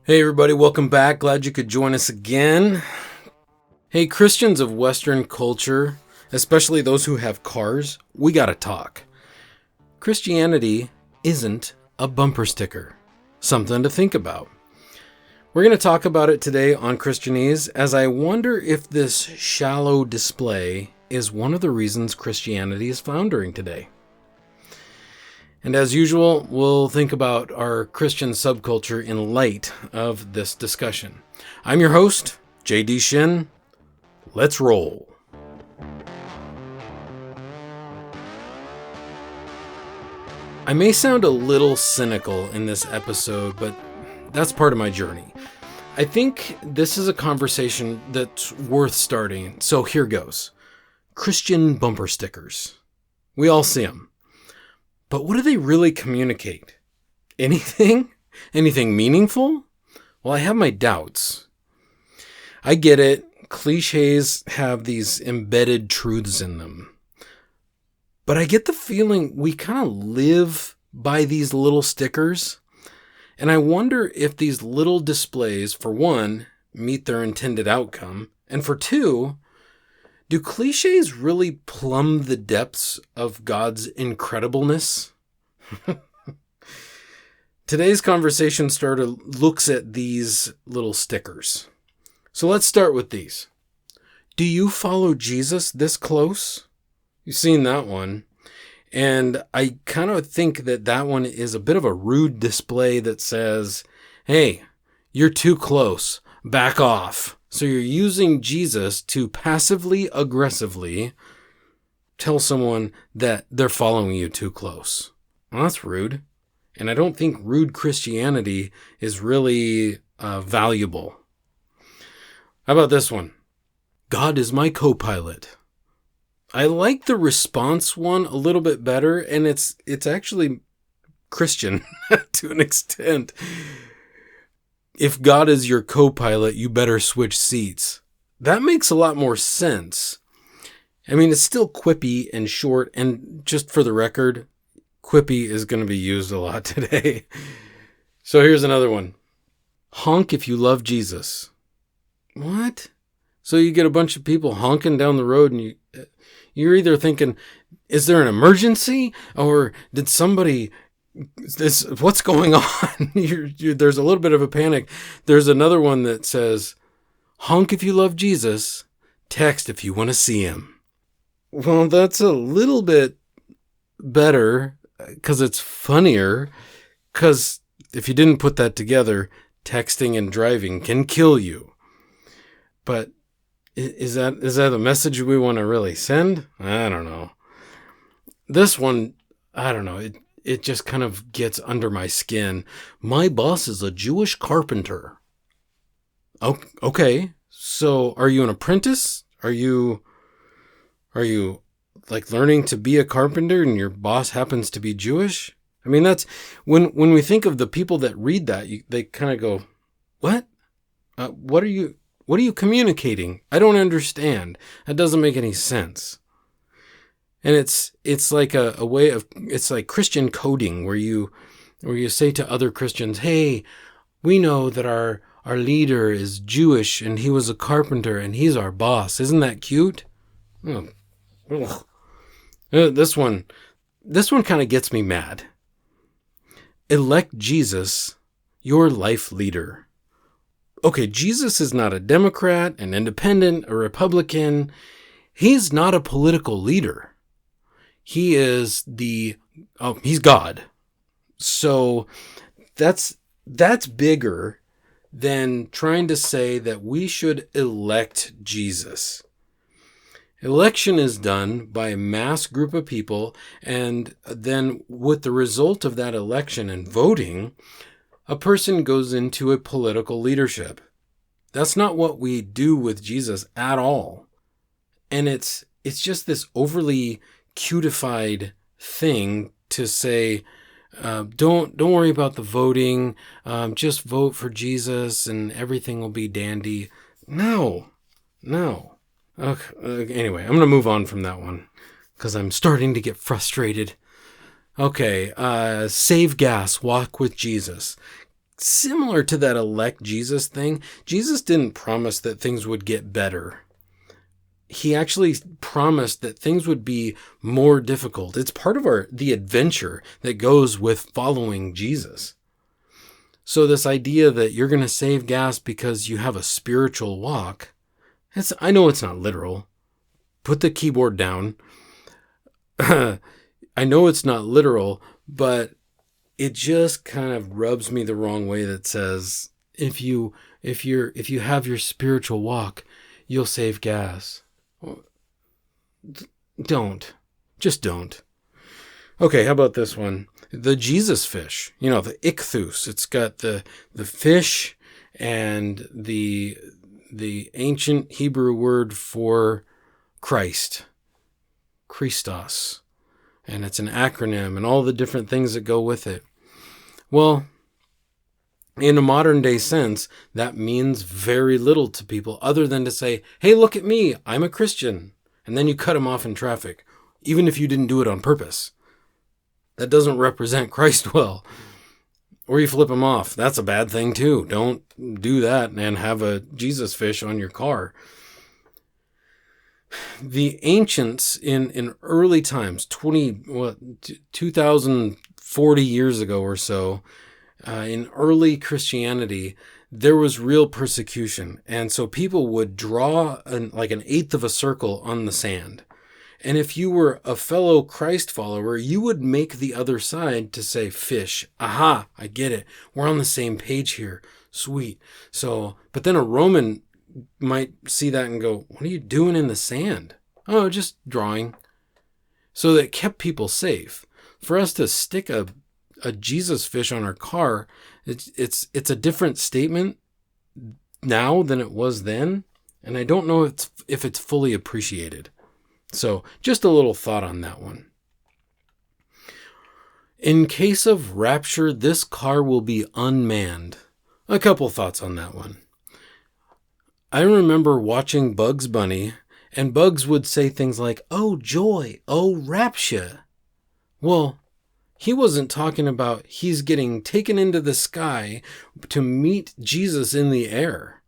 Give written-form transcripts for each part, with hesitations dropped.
Hey everybody, welcome back. Glad you could join us again. Hey, Christians of Western culture, especially those who have cars, we gotta talk. Christianity isn't a bumper sticker. Something to think about. We're going to talk about it today on Christianese, as I wonder if this shallow display is one of the reasons Christianity is floundering today. And as usual, we'll think about our Christian subculture in light of this discussion. I'm your host, J.D. Shin. Let's roll. I may sound a little cynical in this episode, but that's part of my journey. I think this is a conversation that's worth starting, so here goes. Christian bumper stickers. We all see them. But what do they really communicate? Anything? Anything meaningful? Well, I have my doubts. I get it. Cliches have these embedded truths in them. But I get the feeling we kind of live by these little stickers. And I wonder if these little displays, for one, meet their intended outcome. And for two, do cliches really plumb the depths of God's incredibleness? Today's conversation starter looks at these little stickers. So let's start with these. Do you follow Jesus this close? You've seen that one. And I kind of think that one is a bit of a rude display that says, hey, you're too close. Back off. So you're using Jesus to passively aggressively tell someone that they're following you too close. Well, that's rude. And I don't think rude Christianity is really valuable. How about this one? God is my co-pilot. I like the response one a little bit better, and it's actually Christian to an extent. If God is your co-pilot, you better switch seats. That makes a lot more sense. I mean, it's still quippy and short, and just for the record, quippy is going to be used a lot today. So here's another one. Honk if you love Jesus. What? So you get a bunch of people honking down the road, and you're either thinking, is there an emergency? Or did somebody... what's going on? There's a little bit of a panic. There's another one that says, honk if you love Jesus, text if you want to see him. Well, that's a little bit better because it's funnier, because if you didn't put that together, texting and driving can kill you. But is that a message we want to really send? I don't know. This one, I don't know. It just kind of gets under my skin. My boss is a Jewish carpenter. Okay. So are you an apprentice? Are you like learning to be a carpenter and your boss happens to be Jewish? I mean, that's when we think of the people that read that, they kind of go, what? What are you communicating? I don't understand. That doesn't make any sense. And it's like a way of, it's like Christian coding where you say to other Christians, hey, we know that our leader is Jewish and he was a carpenter and he's our boss. Isn't that cute? Oh, ugh. This one kind of gets me mad. Elect Jesus, your life leader. Okay, Jesus is not a Democrat, an independent, a Republican. He's not a political leader. He is he's God. So that's bigger than trying to say that we should elect Jesus. Election is done by a mass group of people, and then with the result of that election and voting, a person goes into a political leadership. That's not what we do with Jesus at all. And it's just this overly cutified thing to say, don't worry about the voting, just vote for Jesus and everything will be dandy. No. Okay, anyway, I'm going to move on from that one because I'm starting to get frustrated. Okay, save gas, walk with Jesus. similar to that elect Jesus thing. Jesus didn't promise that things would get better. He actually promised that things would be more difficult. It's part of the adventure that goes with following Jesus. So this idea that you're going to save gas because you have a spiritual walk, I know it's not literal. Put the keyboard down. I know it's not literal, but it just kind of rubs me the wrong way that says, if you have your spiritual walk, you'll save gas. Don't. Just don't. Okay, how about this one? The Jesus fish. The ichthus. It's got the fish and the ancient Hebrew word for Christ. Christos. And it's an acronym and all the different things that go with it. Well, in a modern day sense, that means very little to people other than to say, hey, look at me, I'm a Christian. And then you cut them off in traffic, even if you didn't do it on purpose. That doesn't represent Christ well. Or you flip them off. That's a bad thing too. Don't do that and have a Jesus fish on your car. The ancients in early times, 2040 years ago or so, in early Christianity, there was real persecution. And so people would draw an eighth of a circle on the sand. And if you were a fellow Christ follower, you would make the other side to say, fish. Aha, I get it. We're on the same page here. Sweet. So, but then a Roman might see that and go, what are you doing in the sand? Oh, just drawing. So that kept people safe. For us to stick a Jesus fish on our car, it's a different statement now than it was then. And I don't know if it's fully appreciated. So just a little thought on that one. In case of rapture, this car will be unmanned. A couple thoughts on that one. I remember watching Bugs Bunny, and Bugs would say things like, oh, joy, oh, rapture. Well, he wasn't talking about he's getting taken into the sky to meet Jesus in the air.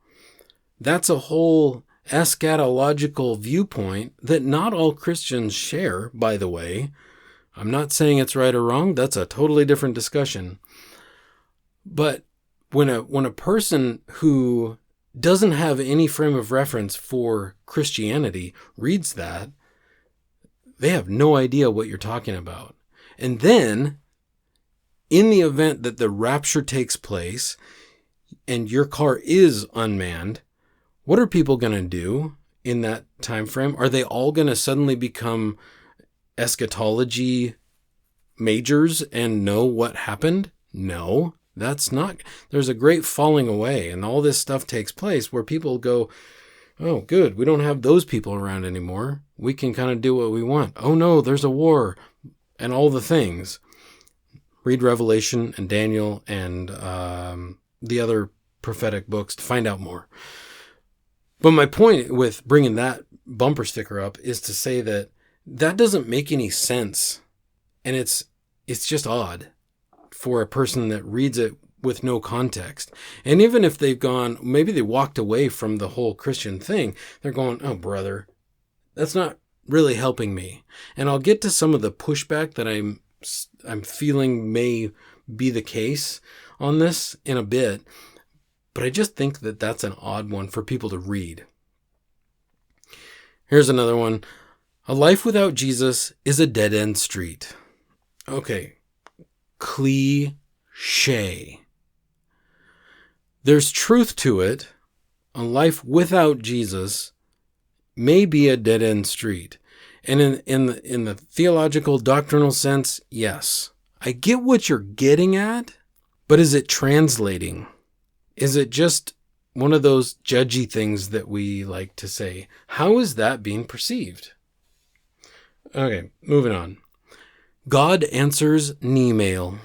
That's a whole eschatological viewpoint that not all Christians share, by the way. I'm not saying it's right or wrong. That's a totally different discussion. But when a person who doesn't have any frame of reference for Christianity reads that, they have no idea what you're talking about. And then, in the event that the rapture takes place and your car is unmanned, what are people going to do in that time frame? Are they all going to suddenly become eschatology majors and know what happened? No. That's not, there's a great falling away, and all this stuff takes place where people go, oh, good, we don't have those people around anymore. We can kind of do what we want. Oh no, there's a war and all the things. Read Revelation and Daniel and the other prophetic books to find out more. But my point with bringing that bumper sticker up is to say that doesn't make any sense. And it's just odd for a person that reads it with no context. And even if they've gone, maybe they walked away from the whole Christian thing, they're going, oh, brother, that's not really helping me. And I'll get to some of the pushback that I'm feeling may be the case on this in a bit. But I just think that that's an odd one for people to read. Here's another one. A life without Jesus is a dead-end street. Okay. Cliche. There's truth to it. A life without Jesus may be a dead-end street. And in the theological, doctrinal sense, yes. I get what you're getting at, but is it translating? Is it just one of those judgy things that we like to say? How is that being perceived? Okay, moving on. God answers Email.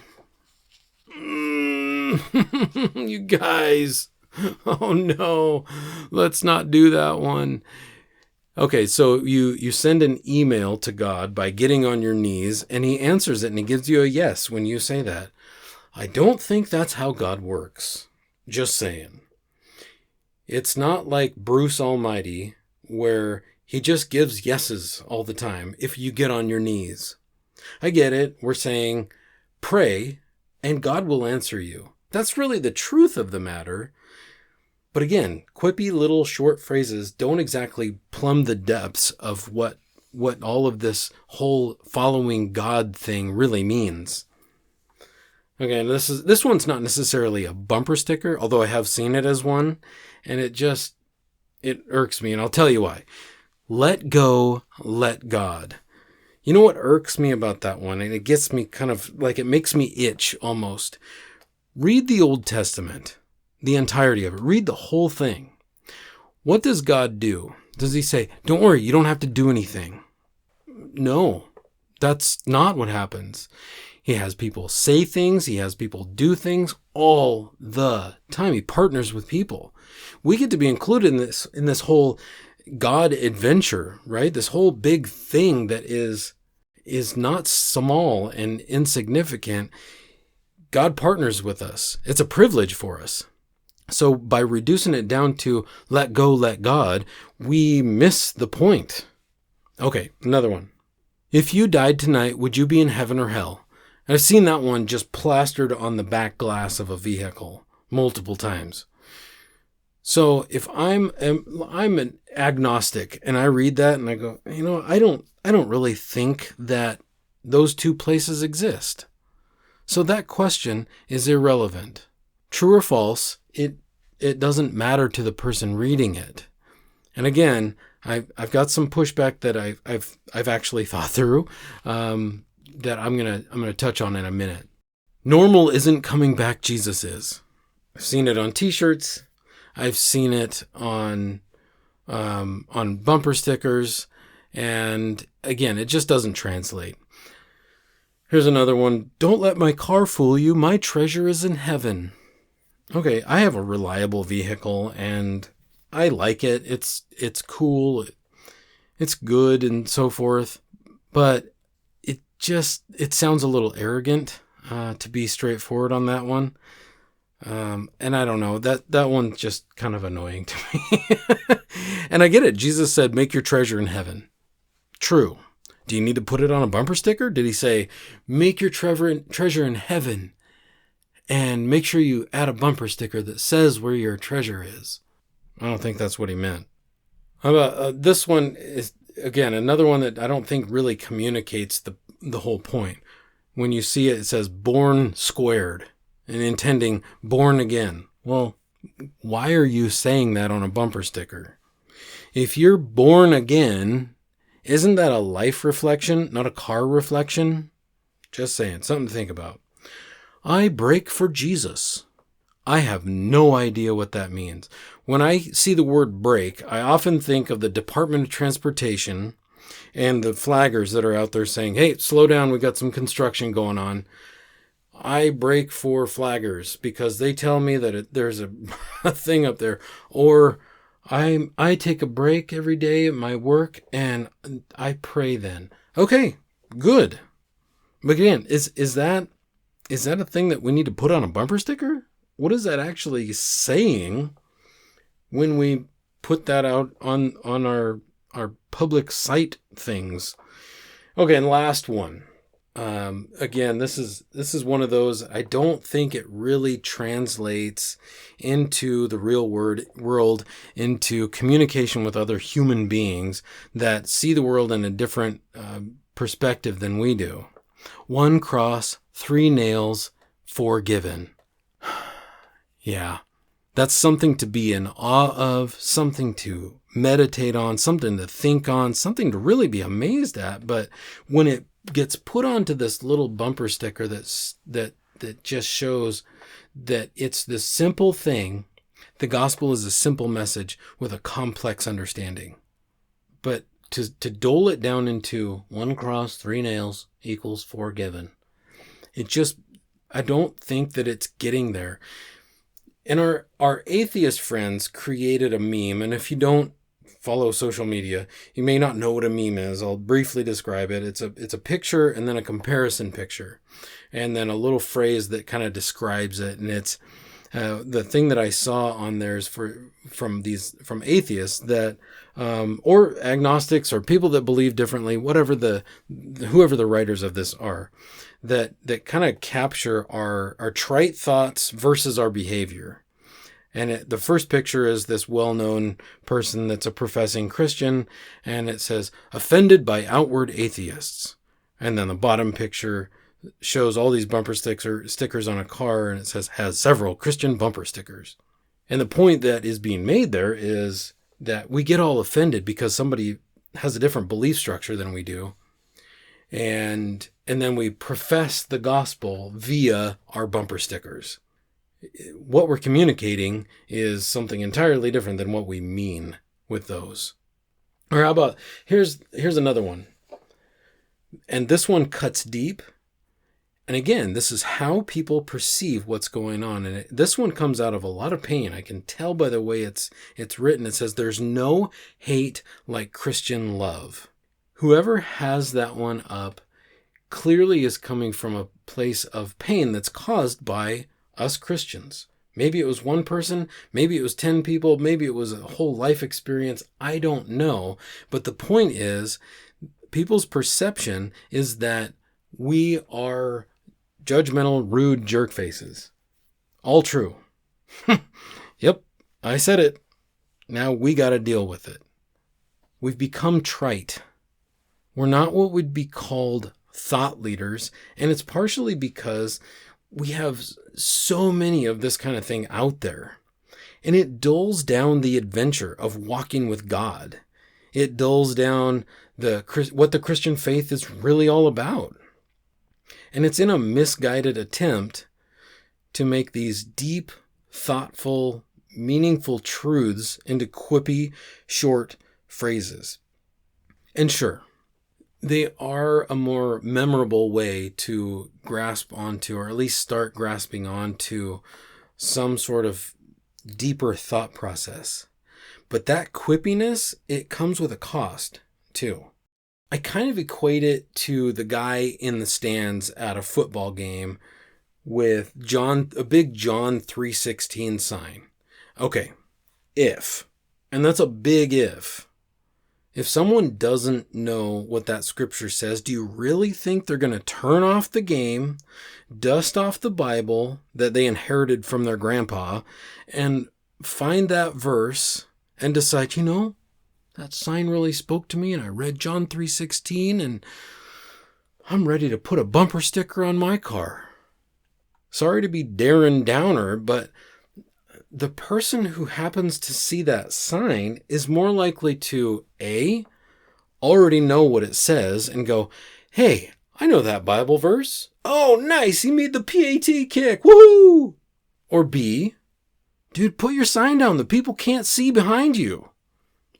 You guys. Oh no. Let's not do that one. Okay, so you send an email to God by getting on your knees, and he answers it, and he gives you a yes when you say that. I don't think that's how God works. Just saying. It's not like Bruce Almighty, where he just gives yeses all the time if you get on your knees. I get it. We're saying, pray, and God will answer you. That's really the truth of the matter. But again, quippy little short phrases don't exactly plumb the depths of what all of this whole following God thing really means. Okay, this one's not necessarily a bumper sticker, although I have seen it as one, and it irks me, and I'll tell you why. Let go, let God. You know what irks me about that one, and it gets me kind of like, it makes me itch almost. Read the Old Testament, the entirety of it. Read the whole thing. What does God do? Does he say, don't worry, you don't have to do anything? No, that's not what happens. He has people say things. He has people do things all the time. He partners with people. We get to be included in this whole God adventure, right? This whole big thing that is not small and insignificant. God partners with us. It's a privilege for us. So by reducing it down to let go, let God, we miss the point. Okay, another one. If you died tonight, would you be in heaven or hell? I've seen that one just plastered on the back glass of a vehicle multiple times. So if I'm an agnostic and I read that and I go, I don't really think that those two places exist. So that question is irrelevant. True or false, it doesn't matter to the person reading it. And again, I've got some pushback that I've actually thought through that I'm gonna touch on in a minute. Normal isn't coming back, Jesus is. I've seen it on T-shirts. I've seen it on bumper stickers, and again, it just doesn't translate. Here's another one. Don't let my car fool you. My treasure is in heaven. Okay, I have a reliable vehicle, and I like it. It's cool. It's good and so forth, but it sounds a little arrogant to be straightforward on that one. And I don't know, that one's just kind of annoying to me. And I get it. Jesus said, make your treasure in heaven. True. Do you need to put it on a bumper sticker? Did he say, make your treasure in heaven and make sure you add a bumper sticker that says where your treasure is? I don't think that's what he meant. How about this one is, again, another one that I don't think really communicates the whole point. When you see it, it says born squared and intending born again. Well, why are you saying that on a bumper sticker? If you're born again, isn't that a life reflection, not a car reflection? Just saying, something to think about. I brake for Jesus. I have no idea what that means. When I see the word brake, I often think of the Department of Transportation and the flaggers that are out there saying, hey, slow down, we got some construction going on. I brake for flaggers because they tell me that there's a thing up there. Or I take a break every day at my work and I pray then. Okay, good. But again, is that a thing that we need to put on a bumper sticker? What is that actually saying when we put that out on our public site things? Okay, and last one. Again, this is one of those, I don't think it really translates into the real world, into communication with other human beings that see the world in a different perspective than we do. 1 cross, 3 nails, forgiven. Yeah, that's something to be in awe of, something to meditate on, something to think on, something to really be amazed at. But when it gets put onto this little bumper sticker that just shows that it's this simple thing, the gospel is a simple message with a complex understanding. But to dole it down into 1 cross, 3 nails equals forgiven, I don't think that it's getting there. And our atheist friends created a meme, and if you don't follow social media, you may not know what a meme is. I'll briefly describe it. It's a picture and then a comparison picture, and then a little phrase that kind of describes it. And it's the thing that I saw on there is from atheists that or agnostics or people that believe differently, whoever the writers of this are, that kind of capture our trite thoughts versus our behavior. And the first picture is this well-known person that's a professing Christian, and it says, offended by outward atheists. And then the bottom picture shows all these bumper stickers on a car, and it says, has several Christian bumper stickers. And the point that is being made there is that we get all offended because somebody has a different belief structure than we do. And then we profess the gospel via our bumper stickers. What we're communicating is something entirely different than what we mean with those. Or how about, here's another one. And this one cuts deep. And again, this is how people perceive what's going on. And this one comes out of a lot of pain. I can tell by the way it's written. It says, there's no hate like Christian love. Whoever has that one up clearly is coming from a place of pain that's caused by us Christians. Maybe it was one person, maybe it was 10 people, maybe it was a whole life experience. I don't know. But the point is, people's perception is that we are judgmental, rude jerk faces. All true. Yep, I said it. Now we got to deal with it. We've become trite. We're not what would be called thought leaders, and it's partially because we have so many of this kind of thing out there. And it dulls down the adventure of walking with God. It dulls down what the Christian faith is really all about. And it's in a misguided attempt to make these deep, thoughtful, meaningful truths into quippy, short phrases. And sure, they are a more memorable way to grasp onto, or at least start grasping onto, some sort of deeper thought process. But that quippiness, it comes with a cost, too. I kind of equate it to the guy in the stands at a football game with a big John 3:16 sign. Okay, and that's a big if. If someone doesn't know what that scripture says, do you really think they're going to turn off the game, dust off the Bible that they inherited from their grandpa, and find that verse and decide, that sign really spoke to me, and I read John 3:16, and I'm ready to put a bumper sticker on my car? Sorry to be Darren Downer, but the person who happens to see that sign is more likely to, A, already know what it says and go, hey, I know that Bible verse. Oh, nice, he made the PAT kick, woohoo! Or B, dude, put your sign down, the people can't see behind you.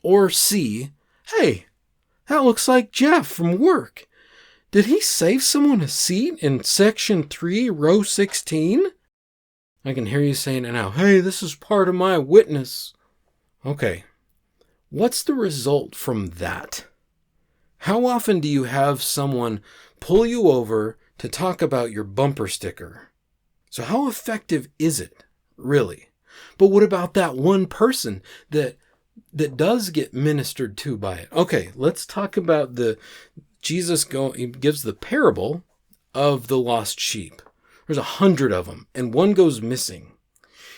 Or C, hey, that looks like Jeff from work. Did he save someone a seat in section 3, row 16? I can hear you saying it now. Hey, this is part of my witness. Okay, what's the result from that? How often do you have someone pull you over to talk about your bumper sticker? So how effective is it, really? But what about that one person that does get ministered to by it? Okay, let's talk about he gives the parable of the lost sheep. There's 100 of them, and one goes missing.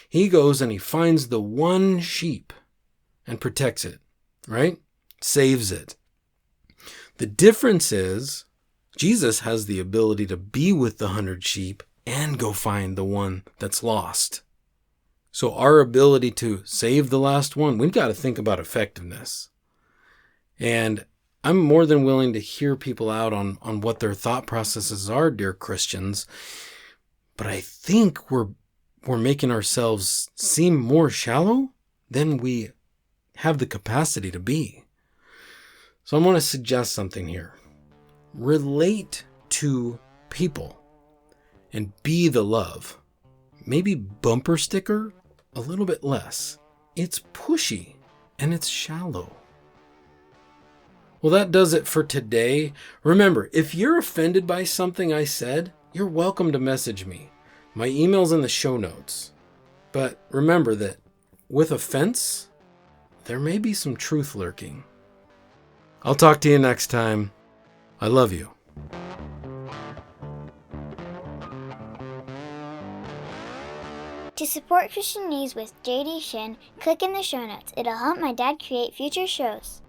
He goes and he finds the one sheep and protects it, right? Saves it. The difference is Jesus has the ability to be with the 100 sheep and go find the one that's lost. So our ability to save the last one, we've got to think about effectiveness. And I'm more than willing to hear people out on what their thought processes are, dear Christians. But I think we're making ourselves seem more shallow than we have the capacity to be. So I want to suggest something here. Relate to people and be the love. Maybe bumper sticker a little bit less. It's pushy and it's shallow. Well, that does it for today. Remember, if you're offended by something I said, you're welcome to message me. My email's in the show notes. But remember that with offense, there may be some truth lurking. I'll talk to you next time. I love you. To support Christianese with JD Shin, click in the show notes. It'll help my dad create future shows.